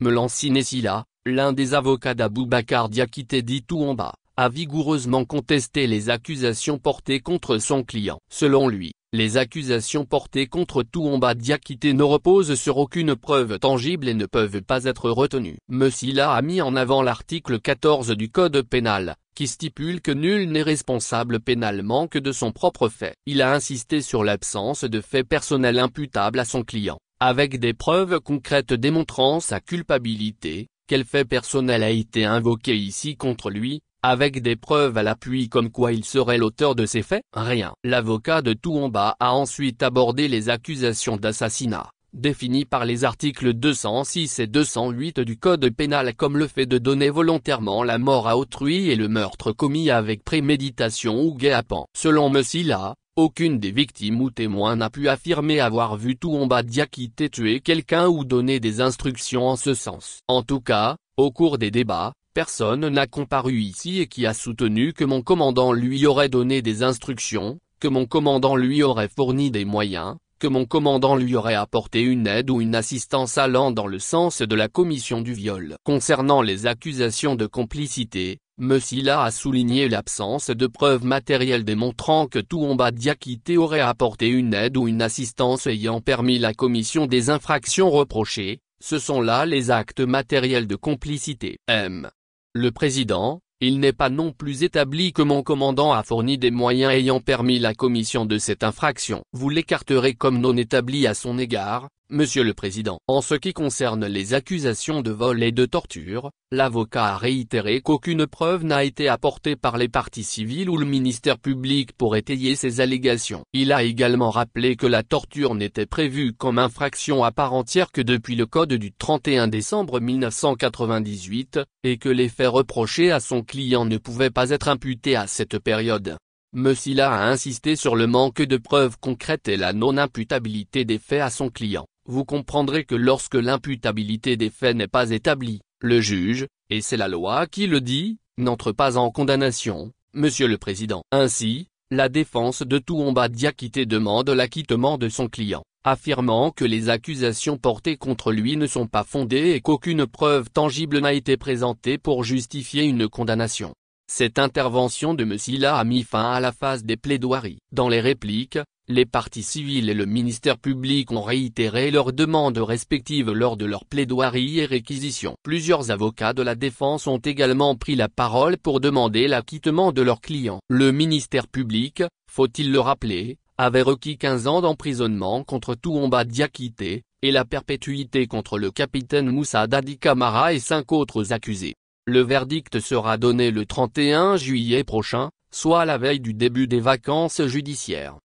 Melancine Silla, l'un des avocats d'Aboubacar Diakité dit Touamba, a vigoureusement contesté les accusations portées contre son client. Selon lui, les accusations portées contre Touamba Diakité ne reposent sur aucune preuve tangible et ne peuvent pas être retenues. Silla a mis en avant l'article 14 du Code pénal, qui stipule que nul n'est responsable pénalement que de son propre fait. Il a insisté sur l'absence de faits personnels imputables à son client, avec des preuves concrètes démontrant sa culpabilité. Quel fait personnel a été invoqué ici contre lui, avec des preuves à l'appui comme quoi il serait l'auteur de ces faits? Rien. L'avocat de Touamba a ensuite abordé les accusations d'assassinat, définies par les articles 206 et 208 du Code pénal comme le fait de donner volontairement la mort à autrui et le meurtre commis avec préméditation ou guet-apens. Selon Silla, aucune des victimes ou témoins n'a pu affirmer avoir vu Touamba Diakité tuer quelqu'un ou donner des instructions en ce sens. En tout cas, au cours des débats, personne n'a comparu ici et qui a soutenu que mon commandant lui aurait donné des instructions, que mon commandant lui aurait fourni des moyens, que mon commandant lui aurait apporté une aide ou une assistance allant dans le sens de la commission du viol. Concernant les accusations de complicité, Silla a souligné l'absence de preuves matérielles démontrant que Touamba Diakité aurait apporté une aide ou une assistance ayant permis la commission des infractions reprochées. Ce sont là les actes matériels de complicité. Le président, il n'est pas non plus établi que mon commandant a fourni des moyens ayant permis la commission de cette infraction. Vous l'écarterez comme non établi à son égard, Monsieur le Président. En ce qui concerne les accusations de vol et de torture, l'avocat a réitéré qu'aucune preuve n'a été apportée par les parties civiles ou le ministère public pour étayer ces allégations. Il a également rappelé que la torture n'était prévue comme infraction à part entière que depuis le Code du 31 décembre 1998, et que les faits reprochés à son client ne pouvaient pas être imputés à cette période. Silla a insisté sur le manque de preuves concrètes et la non-imputabilité des faits à son client. Vous comprendrez que lorsque l'imputabilité des faits n'est pas établie, le juge, et c'est la loi qui le dit, n'entre pas en condamnation, Monsieur le Président. Ainsi, la défense de Touamba Diakité demande l'acquittement de son client, affirmant que les accusations portées contre lui ne sont pas fondées et qu'aucune preuve tangible n'a été présentée pour justifier une condamnation. Cette intervention de Silla a mis fin à la phase des plaidoiries. Dans les répliques, les parties civiles et le ministère public ont réitéré leurs demandes respectives lors de leurs plaidoiries et réquisitions. Plusieurs avocats de la défense ont également pris la parole pour demander l'acquittement de leurs clients. Le ministère public, faut-il le rappeler, avait requis 15 ans d'emprisonnement contre Touamba Diakité, et la perpétuité contre le capitaine Moussa Dadi Camara et 5 autres accusés. Le verdict sera donné le 31 juillet prochain, soit la veille du début des vacances judiciaires.